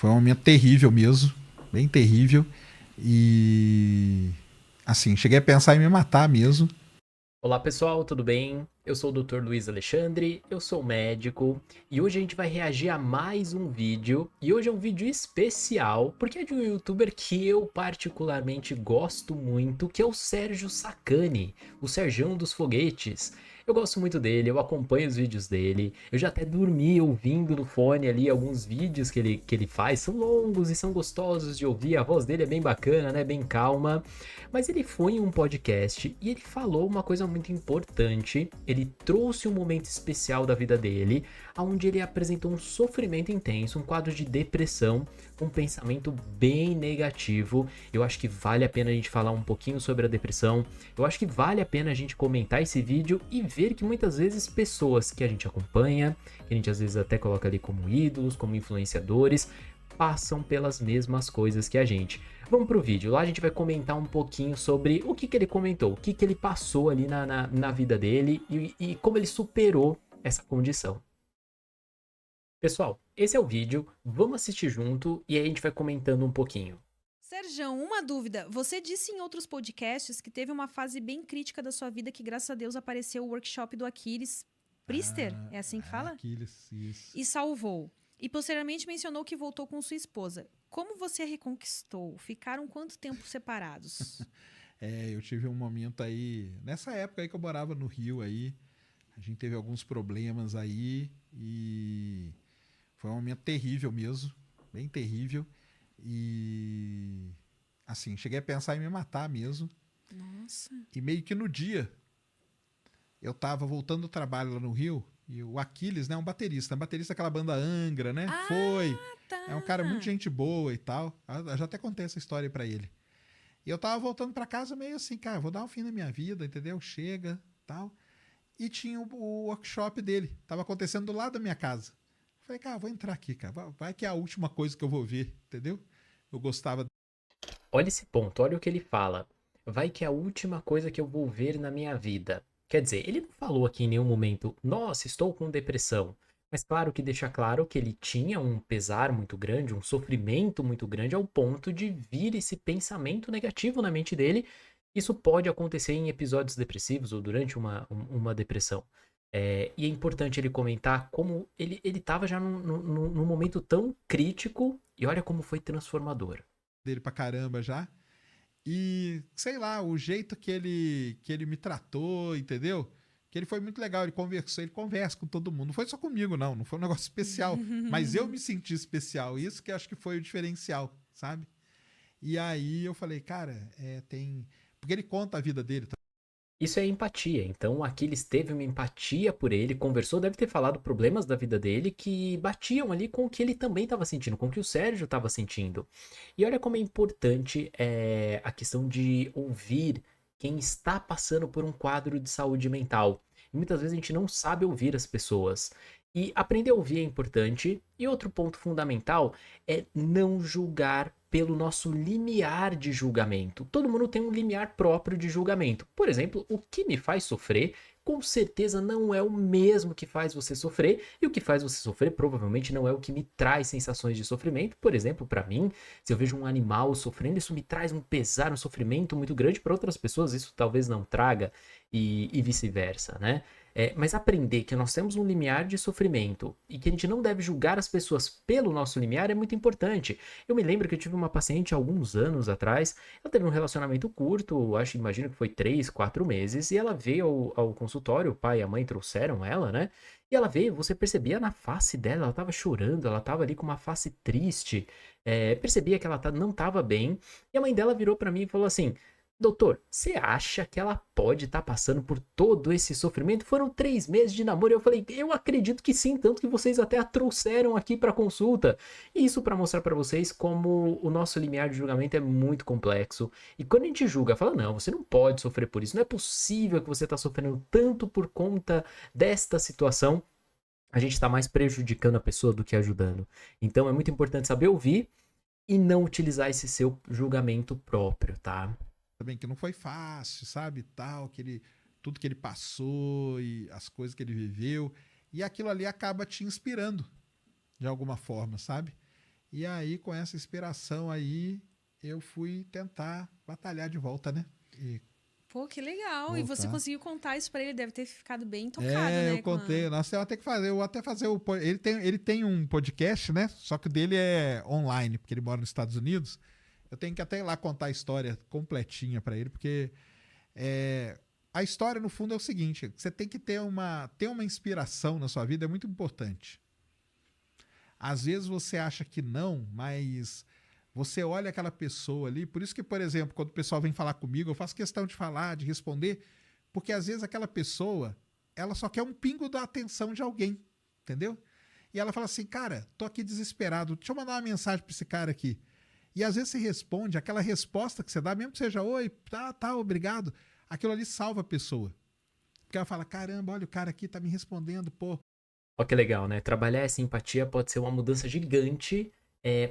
Foi um momento terrível mesmo, bem terrível. E assim, cheguei a pensar em me matar mesmo. Olá pessoal, tudo bem? Eu sou o Dr. Luiz Alexandre, eu sou médico e hoje a gente vai reagir a mais um vídeo. E hoje é um vídeo especial porque é de um youtuber que eu particularmente gosto muito, que é o Sérgio Sacani, o Serjão dos Foguetes. Eu gosto muito dele, eu acompanho os vídeos dele, eu já até dormi ouvindo no fone ali alguns vídeos que ele faz, são longos e são gostosos de ouvir, a voz dele é bem bacana, né, bem calma. Mas ele foi em um podcast e ele falou uma coisa muito importante. Ele trouxe um momento especial da vida dele, onde ele apresentou um sofrimento intenso, um quadro de depressão, um pensamento bem negativo. Eu acho que vale a pena a gente falar um pouquinho sobre a depressão. Eu acho que vale a pena a gente comentar esse vídeo e ver que muitas vezes pessoas que a gente acompanha, que a gente às vezes até coloca ali como ídolos, como influenciadores, passam pelas mesmas coisas que a gente. Vamos pro vídeo, lá a gente vai comentar um pouquinho sobre o que ele comentou, o que ele passou ali na vida dele e como ele superou essa condição. Pessoal, esse é o vídeo, vamos assistir junto e aí a gente vai comentando um pouquinho. Serjão, uma dúvida. Você disse em outros podcasts que teve uma fase bem crítica da sua vida que, graças a Deus, apareceu o workshop do Aquiles Priester, é assim que fala? Aquiles, isso. E salvou. E posteriormente mencionou que voltou com sua esposa. Como você a reconquistou? Ficaram quanto tempo separados? Eu tive um momento aí, nessa época aí que eu morava no Rio aí, a gente teve alguns problemas aí e foi um momento terrível mesmo, bem terrível. E assim, cheguei a pensar em me matar mesmo. Nossa. E meio que no dia, eu tava voltando do trabalho lá no Rio, e o Aquiles, né, um baterista daquela banda Angra, né? Foi. Ah, É um cara muito tá. gente boa e tal. Eu já até contei essa história pra ele. E eu tava voltando pra casa meio assim, cara, vou dar um fim na minha vida, entendeu? Chega, tal. E tinha o workshop dele, tava acontecendo do lado da minha casa. Falei, cara, vou entrar aqui, cara. Vai que é a última coisa que eu vou ver, entendeu? Eu gostava. Olha esse ponto, olha o que ele fala. Vai que é a última coisa que eu vou ver na minha vida. Quer dizer, ele não falou aqui em nenhum momento, nossa, estou com depressão. Mas claro que deixa claro que ele tinha um pesar muito grande, um sofrimento muito grande, ao ponto de vir esse pensamento negativo na mente dele. Isso pode acontecer em episódios depressivos ou durante uma depressão. E é importante ele comentar como ele estava já num momento tão crítico e olha como foi transformador. Dele pra caramba já. E, sei lá, o jeito que ele me tratou, entendeu? Que ele foi muito legal, ele conversou, ele conversa com todo mundo. Não foi só comigo, não foi um negócio especial. Mas eu me senti especial, isso que acho que foi o diferencial, sabe? E aí eu falei, cara, tem. Porque ele conta a vida dele. Isso é empatia. Então, Aquiles teve uma empatia por ele, conversou, deve ter falado problemas da vida dele que batiam ali com o que ele também estava sentindo, com o que o Sérgio estava sentindo. E olha como é importante a questão de ouvir quem está passando por um quadro de saúde mental. E muitas vezes a gente não sabe ouvir as pessoas. E aprender a ouvir é importante. E outro ponto fundamental é não julgar pelo nosso limiar de julgamento. Todo mundo tem um limiar próprio de julgamento. Por exemplo, o que me faz sofrer, com certeza não é o mesmo que faz você sofrer, e o que faz você sofrer provavelmente não é o que me traz sensações de sofrimento. Por exemplo, para mim, se eu vejo um animal sofrendo, isso me traz um pesar, um sofrimento muito grande. Para outras pessoas, isso talvez não traga, e vice-versa, né? Mas aprender que nós temos um limiar de sofrimento e que a gente não deve julgar as pessoas pelo nosso limiar é muito importante. Eu me lembro que eu tive uma paciente há alguns anos atrás, ela teve um relacionamento curto, imagino que foi 3, 4 meses, e ela veio ao consultório, o pai e a mãe trouxeram ela, né? E ela veio, você percebia na face dela, ela tava chorando, ela tava ali com uma face triste, percebia que ela não tava bem, e a mãe dela virou para mim e falou assim: Doutor, você acha que ela pode estar passando por todo esse sofrimento? Foram 3 meses de namoro. Eu falei, eu acredito que sim, tanto que vocês até a trouxeram aqui para consulta. E isso para mostrar para vocês como o nosso limiar de julgamento é muito complexo. E quando a gente julga, fala, não, você não pode sofrer por isso. Não é possível que você está sofrendo tanto por conta desta situação. A gente está mais prejudicando a pessoa do que ajudando. Então é muito importante saber ouvir e não utilizar esse seu julgamento próprio, tá? Também que não foi fácil, sabe? Tal, tudo que ele passou e as coisas que ele viveu. E aquilo ali acaba te inspirando de alguma forma, sabe? E aí, com essa inspiração aí, eu fui tentar batalhar de volta, né? E Pô, que legal. E você voltar. conseguiu contar isso pra ele, deve ter ficado bem tocado, É, né? eu contei. Nossa, eu vou ter que fazer. Eu vou até fazer o. Ele tem um podcast, né? Só que o dele é online, porque ele mora nos Estados Unidos. Eu tenho que até ir lá contar a história completinha pra ele, porque a história, no fundo, é o seguinte: você tem que ter uma inspiração na sua vida, é muito importante. Às vezes você acha que não, mas você olha aquela pessoa ali. Por isso que, por exemplo, quando o pessoal vem falar comigo, eu faço questão de falar, de responder, porque às vezes aquela pessoa, ela só quer um pingo da atenção de alguém, entendeu? E ela fala assim, cara, tô aqui desesperado, deixa eu mandar uma mensagem pra esse cara aqui. E às vezes você responde, aquela resposta que você dá, mesmo que seja, oi, tá, obrigado, aquilo ali salva a pessoa. Porque ela fala, caramba, olha, o cara aqui tá me respondendo, pô. Ó que legal, né? Trabalhar essa empatia pode ser uma mudança gigante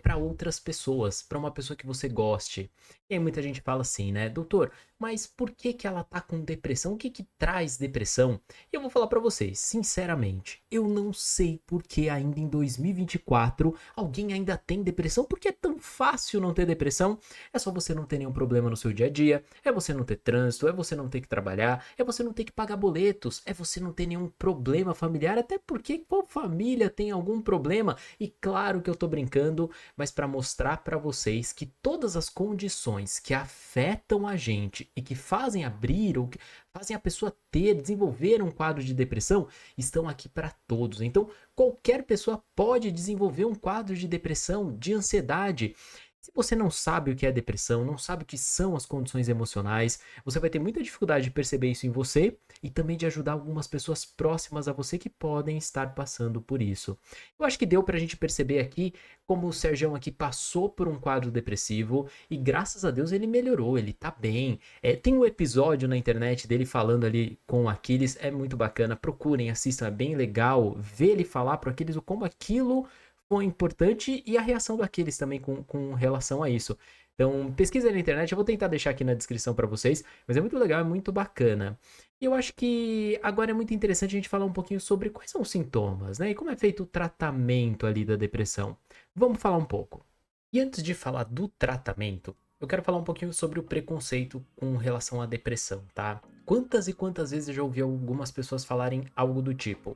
para outras pessoas, para uma pessoa que você goste. E aí muita gente fala assim, né? Doutor, mas por que que ela tá com depressão? O que que traz depressão? E eu vou falar para vocês, sinceramente, eu não sei por que ainda em 2024 alguém ainda tem depressão, porque é tão fácil não ter depressão. É só você não ter nenhum problema no seu dia a dia, é você não ter trânsito, é você não ter que trabalhar, é você não ter que pagar boletos, é você não ter nenhum problema familiar, até porque qual família tem algum problema? E claro que eu tô brincando, mas para mostrar para vocês que todas as condições que afetam a gente e que fazem abrir ou que fazem a pessoa desenvolver um quadro de depressão, estão aqui para todos. Então, qualquer pessoa pode desenvolver um quadro de depressão, de ansiedade. Se você não sabe o que é depressão, não sabe o que são as condições emocionais, você vai ter muita dificuldade de perceber isso em você e também de ajudar algumas pessoas próximas a você que podem estar passando por isso. Eu acho que deu pra gente perceber aqui como o Sergião aqui passou por um quadro depressivo e graças a Deus ele melhorou, ele tá bem. Tem um episódio na internet dele falando ali com o Aquiles, é muito bacana, procurem, assistam, é bem legal ver ele falar pro Aquiles o como aquilo foi importante e a reação do Aquiles também com relação a isso. Então, pesquisa na internet, eu vou tentar deixar aqui na descrição para vocês, mas é muito legal, é muito bacana. E eu acho que agora é muito interessante a gente falar um pouquinho sobre quais são os sintomas, né? E como é feito o tratamento ali da depressão. Vamos falar um pouco. E antes de falar do tratamento, eu quero falar um pouquinho sobre o preconceito com relação à depressão, tá? Quantas e quantas vezes eu já ouvi algumas pessoas falarem algo do tipo: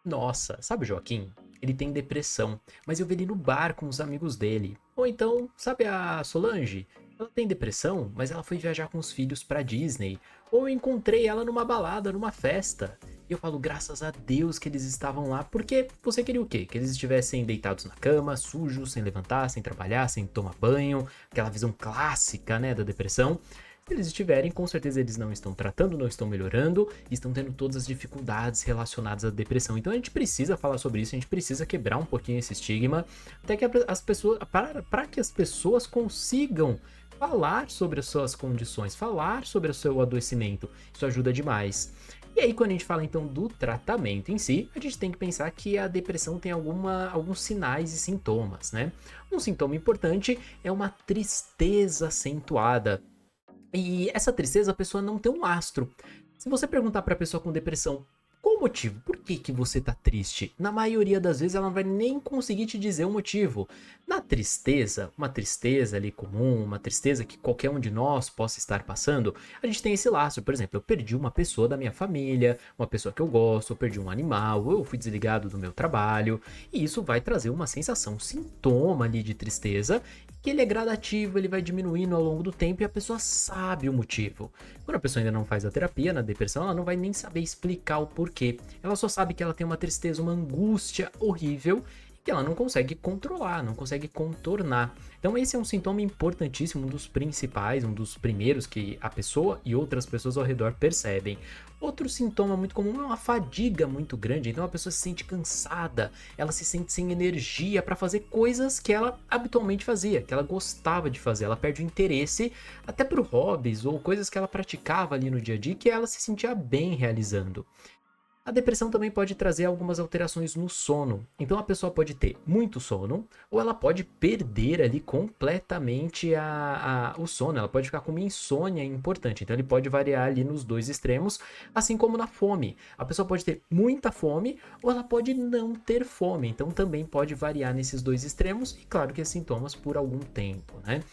nossa, sabe o Joaquim? Ele tem depressão, mas eu vi ele no bar com os amigos dele. Ou então, sabe a Solange? Ela tem depressão, mas ela foi viajar com os filhos pra Disney. Ou eu encontrei ela numa balada, numa festa. E eu falo, graças a Deus que eles estavam lá, porque você queria o quê? Que eles estivessem deitados na cama, sujos, sem levantar, sem trabalhar, sem tomar banho, aquela visão clássica, né, da depressão. Se eles estiverem, com certeza eles não estão tratando, não estão melhorando, estão tendo todas as dificuldades relacionadas à depressão. Então a gente precisa falar sobre isso, a gente precisa quebrar um pouquinho esse estigma, até que as pessoas, para que as pessoas consigam falar sobre as suas condições, falar sobre o seu adoecimento. Isso ajuda demais. E aí, quando a gente fala então do tratamento em si, a gente tem que pensar que a depressão tem alguns sinais e sintomas, né? Um sintoma importante é uma tristeza acentuada. E essa tristeza a pessoa não tem um lastro. Se você perguntar para a pessoa com depressão, qual o motivo? Por que que você tá triste? Na maioria das vezes ela não vai nem conseguir te dizer o motivo. Na tristeza, uma tristeza ali comum, uma tristeza que qualquer um de nós possa estar passando, a gente tem esse laço. Por exemplo, eu perdi uma pessoa da minha família, uma pessoa que eu gosto, eu perdi um animal, eu fui desligado do meu trabalho, e isso vai trazer uma sensação, um sintoma ali de tristeza, que ele é gradativo, ele vai diminuindo ao longo do tempo e a pessoa sabe o motivo. Quando a pessoa ainda não faz a terapia na depressão, ela não vai nem saber explicar o porquê. Ela só sabe que ela tem uma tristeza, uma angústia horrível que ela não consegue controlar, não consegue contornar. Então esse é um sintoma importantíssimo, um dos principais, um dos primeiros que a pessoa e outras pessoas ao redor percebem. Outro sintoma muito comum é uma fadiga muito grande, então a pessoa se sente cansada, ela se sente sem energia para fazer coisas que ela habitualmente fazia, que ela gostava de fazer, ela perde o interesse até por hobbies ou coisas que ela praticava ali no dia a dia que ela se sentia bem realizando. A depressão também pode trazer algumas alterações no sono. Então a pessoa pode ter muito sono ou ela pode perder ali completamente o sono. Ela pode ficar com uma insônia importante. Então ele pode variar ali nos dois extremos, assim como na fome. A pessoa pode ter muita fome ou ela pode não ter fome. Então também pode variar nesses dois extremos e claro que sintomas por algum tempo, né?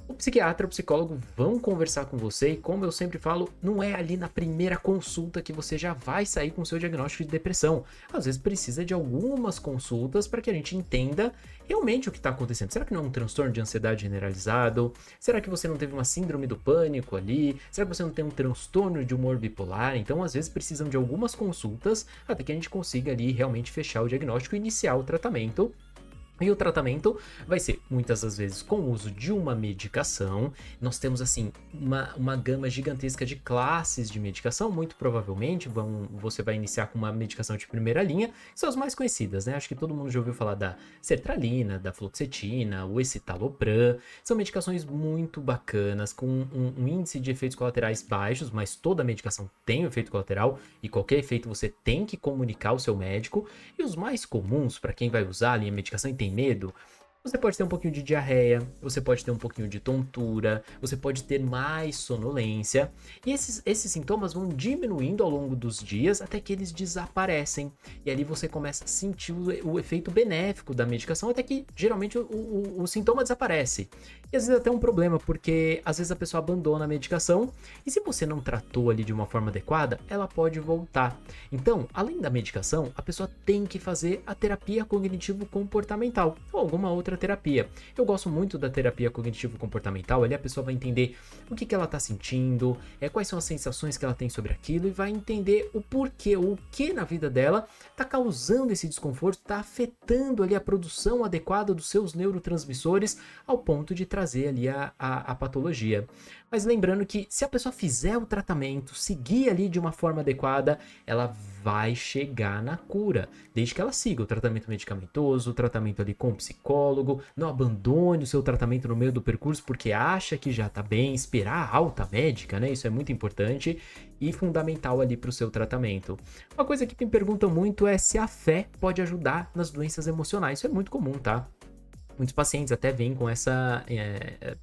O psiquiatra, o psicólogo vão conversar com você e, como eu sempre falo, não é ali na primeira consulta que você já vai sair com o seu diagnóstico de depressão. Às vezes precisa de algumas consultas para que a gente entenda realmente o que está acontecendo. Será que não é um transtorno de ansiedade generalizado? Será que você não teve uma síndrome do pânico ali? Será que você não tem um transtorno de humor bipolar? Então, às vezes precisam de algumas consultas até que a gente consiga ali realmente fechar o diagnóstico e iniciar o tratamento. E o tratamento vai ser, muitas das vezes, com o uso de uma medicação. Nós temos, assim, uma gama gigantesca de classes de medicação. Muito provavelmente, você vai iniciar com uma medicação de primeira linha, que são as mais conhecidas, né? Acho que todo mundo já ouviu falar da sertralina, da fluoxetina, o escitalopram. São medicações muito bacanas, com um índice de efeitos colaterais baixos, mas toda medicação tem um efeito colateral, e qualquer efeito você tem que comunicar ao seu médico. E os mais comuns, para quem vai usar ali a medicação e tem medo, você pode ter um pouquinho de diarreia, você pode ter um pouquinho de tontura, você pode ter mais sonolência, e esses sintomas vão diminuindo ao longo dos dias até que eles desaparecem, e ali você começa a sentir o efeito benéfico da medicação até que geralmente o sintoma desaparece. E às vezes até um problema, porque às vezes a pessoa abandona a medicação, e se você não tratou ali de uma forma adequada, ela pode voltar. Então, além da medicação, a pessoa tem que fazer a terapia cognitivo-comportamental, ou alguma outra terapia. Eu gosto muito da terapia cognitivo-comportamental, ali a pessoa vai entender o que ela está sentindo, quais são as sensações que ela tem sobre aquilo, e vai entender o porquê, o que na vida dela está causando esse desconforto, está afetando ali a produção adequada dos seus neurotransmissores, ao ponto de trazer ali a patologia. Mas lembrando que se a pessoa fizer o tratamento, seguir ali de uma forma adequada, ela vai chegar na cura, desde que ela siga o tratamento medicamentoso, o tratamento ali com o psicólogo, não abandone o seu tratamento no meio do percurso porque acha que já tá bem, esperar a alta médica, né? Isso é muito importante e fundamental ali para o seu tratamento. Uma coisa que me perguntam muito é se a fé pode ajudar nas doenças emocionais. Isso é muito comum, tá? Muitos pacientes até vêm com essa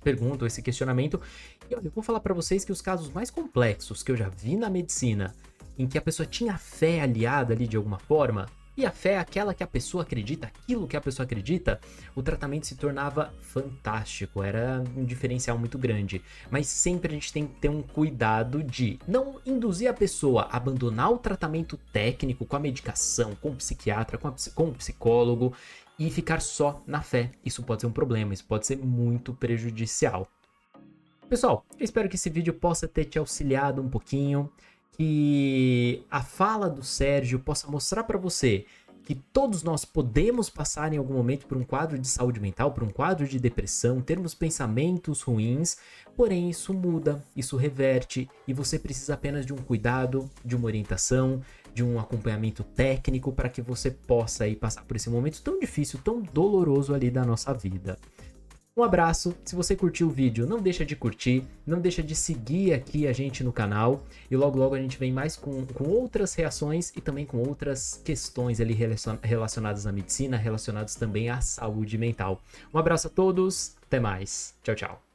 pergunta, esse questionamento. E olha, eu vou falar para vocês que os casos mais complexos que eu já vi na medicina, em que a pessoa tinha fé aliada ali de alguma forma, e a fé é aquela que a pessoa acredita, aquilo que a pessoa acredita, o tratamento se tornava fantástico, era um diferencial muito grande. Mas sempre a gente tem que ter um cuidado de não induzir a pessoa a abandonar o tratamento técnico com a medicação, com o psiquiatra, com o psicólogo, e ficar só na fé. Isso pode ser um problema, isso pode ser muito prejudicial. Pessoal, eu espero que esse vídeo possa ter te auxiliado um pouquinho, que a fala do Sérgio possa mostrar para você que todos nós podemos passar em algum momento por um quadro de saúde mental, por um quadro de depressão, termos pensamentos ruins, porém isso muda, isso reverte e você precisa apenas de um cuidado, de uma orientação, de um acompanhamento técnico para que você possa aí passar por esse momento tão difícil, tão doloroso ali da nossa vida. Um abraço, se você curtiu o vídeo, não deixa de curtir, não deixa de seguir aqui a gente no canal e logo a gente vem mais com outras reações e também com outras questões ali relacionadas à medicina, relacionadas também à saúde mental. Um abraço a todos, até mais, tchau, tchau.